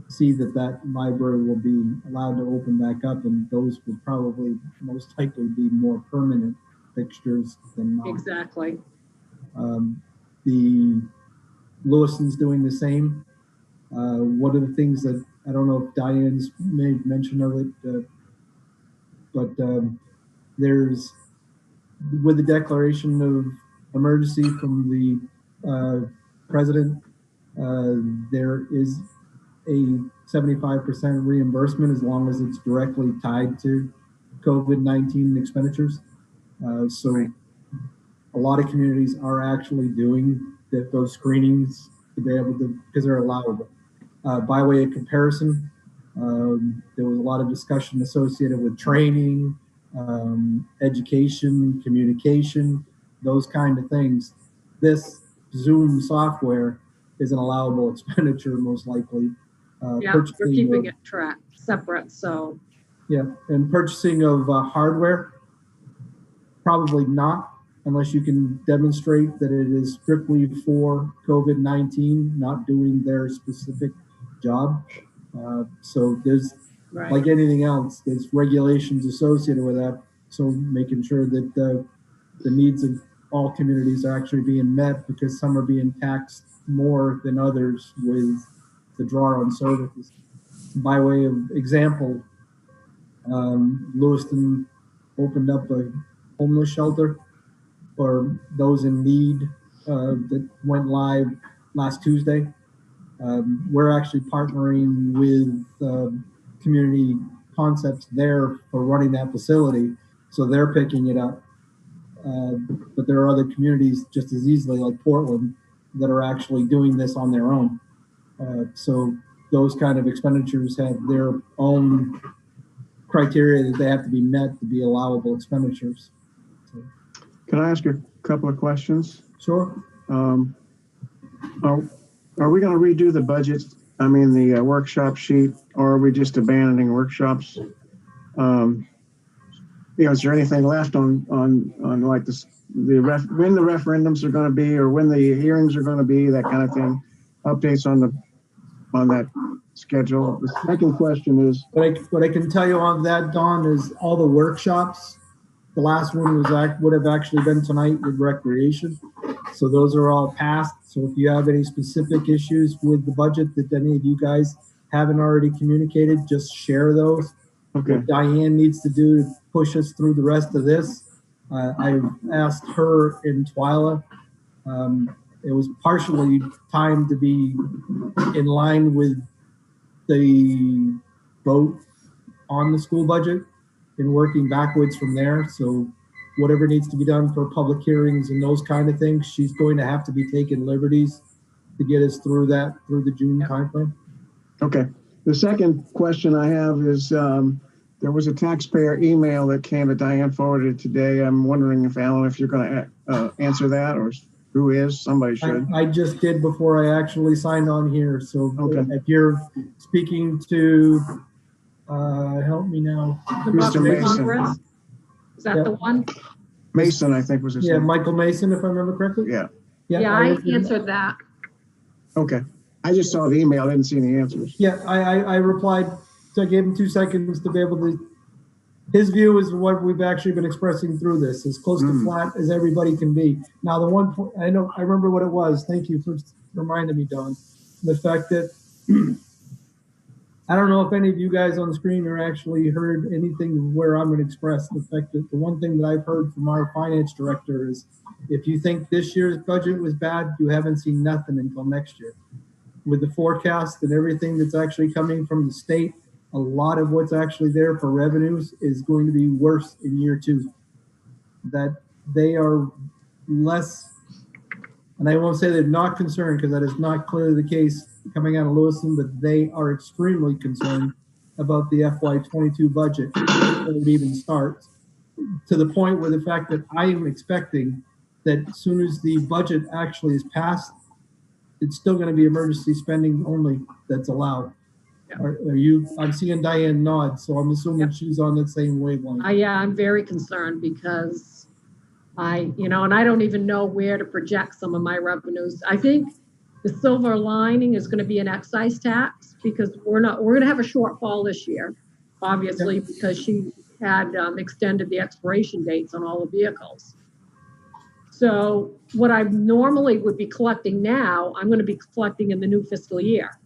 see that library will be allowed to open back up, and those would probably most likely be more permanent fixtures than not. Exactly. The Lewison's doing the same. One of the things that I don't know if Diane's made mention of it, but there's, with the declaration of emergency from the president, there is a 75% reimbursement as long as it's directly tied to COVID-19 expenditures. So a lot of communities are actually doing those screenings to be able to, because they're allowable. By way of comparison, there was a lot of discussion associated with training, education, communication, those kind of things. This Zoom software is an allowable expenditure, most likely. Yeah, we're keeping it separate, so. Yeah, and purchasing of hardware, probably not, unless you can demonstrate that it is strictly for COVID-19, not doing their specific job. So there's, Right. like anything else, there's regulations associated with that. So making sure that the needs of all communities are actually being met, because some are being taxed more than others with the draw on services. By way of example, Lewiston opened up a homeless shelter for those in need that went live last Tuesday. We're actually partnering with Community Concepts there for running that facility, so they're picking it up. But there are other communities just as easily, like Portland, that are actually doing this on their own. So those kind of expenditures have their own criteria that they have to be met to be allowable expenditures. So. Can I ask a couple of questions? Sure. Are we going to redo the budget? I mean, the workshop sheet, or are we just abandoning workshops? Is there anything left on like this, when the referendums are going to be, or when the hearings are going to be, that kind of thing? Updates on that schedule. The second question is, what I can tell you on that, Don, is all the workshops. The last one would have actually been tonight with recreation. So those are all passed. So if you have any specific issues with the budget that any of you guys haven't already communicated, just share those. okay. What Diane needs to do to push us through the rest of this, I've asked her and Twyla. It was partially timed to be in line with the vote on the school budget and working backwards from there. So whatever needs to be done for public hearings and those kind of things, she's going to have to be taking liberties to get us through the June timeframe. Okay. The second question I have is, there was a taxpayer email that came that Diane forwarded today. I'm wondering if, Alan, if you're going to answer that, or who is? Somebody should. I just did before I actually signed on here. So okay. If you're speaking to, help me now. Mr. Mason. Is that the one? Mason, I think was his name. Michael Mason, if I remember correctly. Yeah. Yeah, I answered that. Okay. I just saw the email. I didn't see any answers. Yeah, I replied. So I gave him 2 seconds to be able to. His view is what we've actually been expressing through this, as close to flat as everybody can be. Now, the one point, I remember what it was. Thank you for reminding me, Don. The fact that I don't know if any of you guys on the screen are actually heard anything where I'm going to express the fact that the one thing that I've heard from our finance director is, if you think this year's budget was bad, you haven't seen nothing until next year. With the forecast and everything that's actually coming from the state, a lot of what's actually there for revenues is going to be worse in year 2. That they are less, and I won't say they're not concerned, because that is not clearly the case coming out of Lewiston, but they are extremely concerned about the FY22 budget before it even starts, to the point where the fact that I am expecting that as soon as the budget actually is passed, it's still going to be emergency spending only that's allowed. Are you? I'm seeing Diane nod, so I'm assuming she's on the same wavelength. Yeah, I'm very concerned because and I don't even know where to project some of my revenues. I think the silver lining is going to be an excise tax, because we're going to have a shortfall this year, obviously, because she had extended the expiration dates on all the vehicles. So what I normally would be collecting now, I'm going to be collecting in the new fiscal year.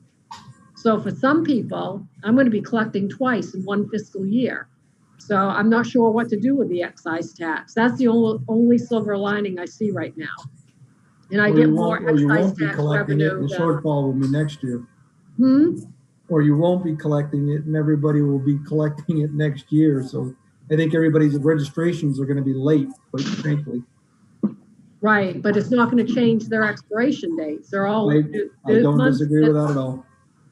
So for some people, I'm going to be collecting twice in one fiscal year. So I'm not sure what to do with the excise tax. That's the only silver lining I see right now. And I get more excise tax revenue. The shortfall will be next year. or you won't be collecting it, and everybody will be collecting it next year. So I think everybody's registrations are going to be late, quite frankly. Right, but it's not gonna change their expiration dates. They're all. I don't months disagree with that at all.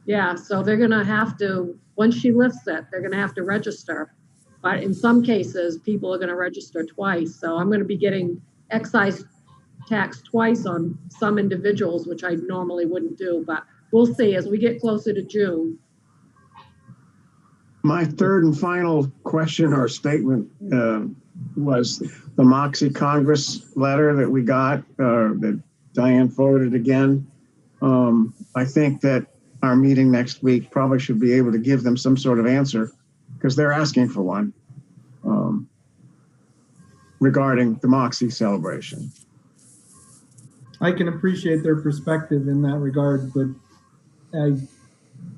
Yeah, so they're gonna have to, once she lifts it, they're gonna have to register. But in some cases, people are gonna register twice, so I'm gonna be getting excise tax twice on some individuals, which I normally wouldn't do, but we'll see as we get closer to June. My third and final question or statement was the Moxie Congress letter that we got, that Diane forwarded again. I think that our meeting next week probably should be able to give them some sort of answer because they're asking for one regarding the Moxie celebration. I can appreciate their perspective in that regard, but I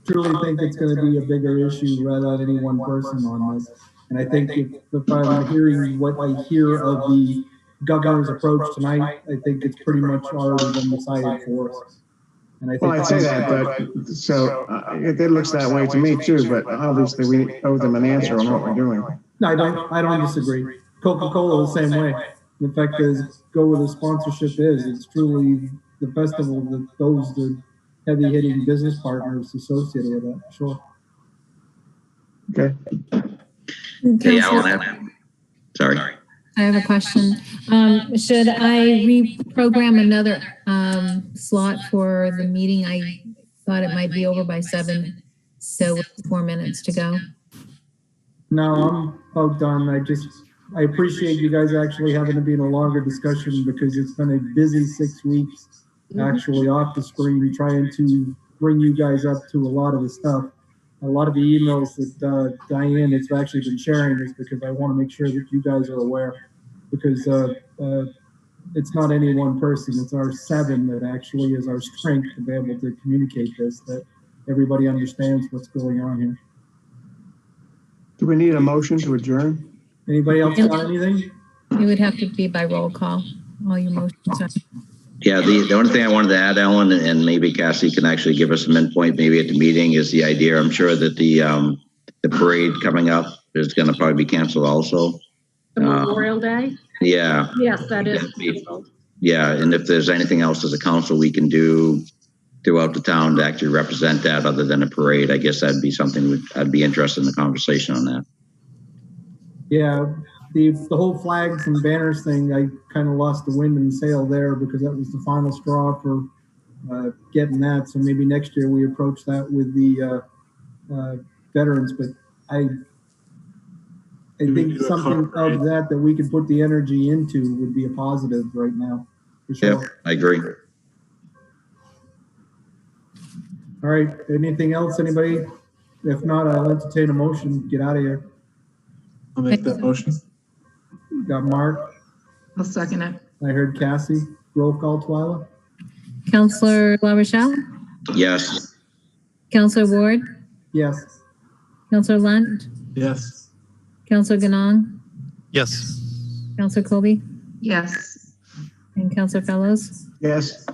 truly think it's going to be a bigger issue rather than any one person on this. And I think if I'm hearing what I hear of the governor's approach tonight, I think it's pretty much already been decided for us. And I think Well, I'd say that, but so it looks that way to me too, but obviously we owe them an answer on what we're doing. No, I don't disagree. Coca-Cola the same way. The fact is, go where the sponsorship is. It's truly the festival that those the heavy-hitting business partners associated with that. Sure. Okay. Hey, Counselor, Alan. Sorry. I have a question. Should I reprogram another slot for the meeting? I thought it might be over by 7, so with 4 minutes to go. No, I'm about done. I appreciate you guys actually having to be in a longer discussion because it's been a busy 6 weeks actually off the screen trying to bring you guys up to a lot of the stuff. A lot of the emails that Diane has actually been sharing is because I want to make sure that you guys are aware because it's not any one person. It's our 7 that actually is our strength to be able to communicate this, that everybody understands what's going on here. Do we need a motion to adjourn? Anybody else got anything? It would have to be by roll call, all your motions. Are. Yeah, the only thing I wanted to add, Alan, and maybe Cassie can actually give us some input maybe at the meeting is the idea. I'm sure that the parade coming up is going to probably be canceled also. The Memorial Day? Yeah. Yes, that is canceled. Yeah, and if there's anything else as a council we can do throughout the town to actually represent that other than a parade, I guess that'd be something I'd be interested in the conversation on that. Yeah, the whole flags and banners thing, I kind of lost the wind in the sail there because that was the final straw for getting that. So maybe next year we approach that with the veterans. But I think something of that we could put the energy into would be a positive right now, for sure. Yeah, I agree. All right, anything else, anybody? If not, I'll entertain a motion, get out of here. I'll make that motion. Got Mark, I'll second it. I heard Cassie, roll call, Twyla? Counselor LaRochelle, Yes. Counselor Ward, Yes. Counselor Lunt, Yes. Counselor Ganong, Yes. Counselor Colby, Yes. and Counselor Fellows. Yes.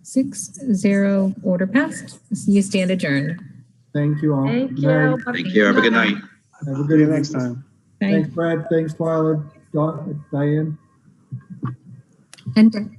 6-0, order passed. You stand adjourned. Thank you all. Thank Good you. night. Thank you. Have a good night. Have a See good you evening. next time. Bye. Thanks, Brad. Thanks, Twyla, Diane. Enter.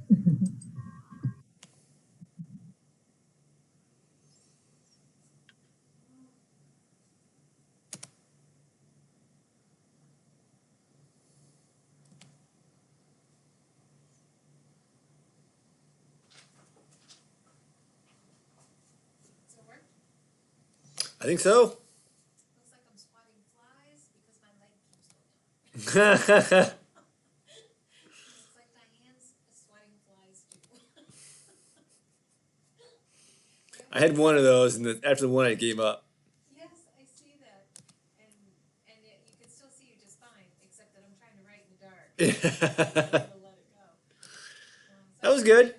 I think so. Looks like I'm swatting flies because my leg keeps going up. Looks like Diane's swatting flies too. I had one of those, and after the one, I gave up. Yes, I see that. And yet you can still see you just fine, except that I'm trying to write in the dark. that So let it go. So was good.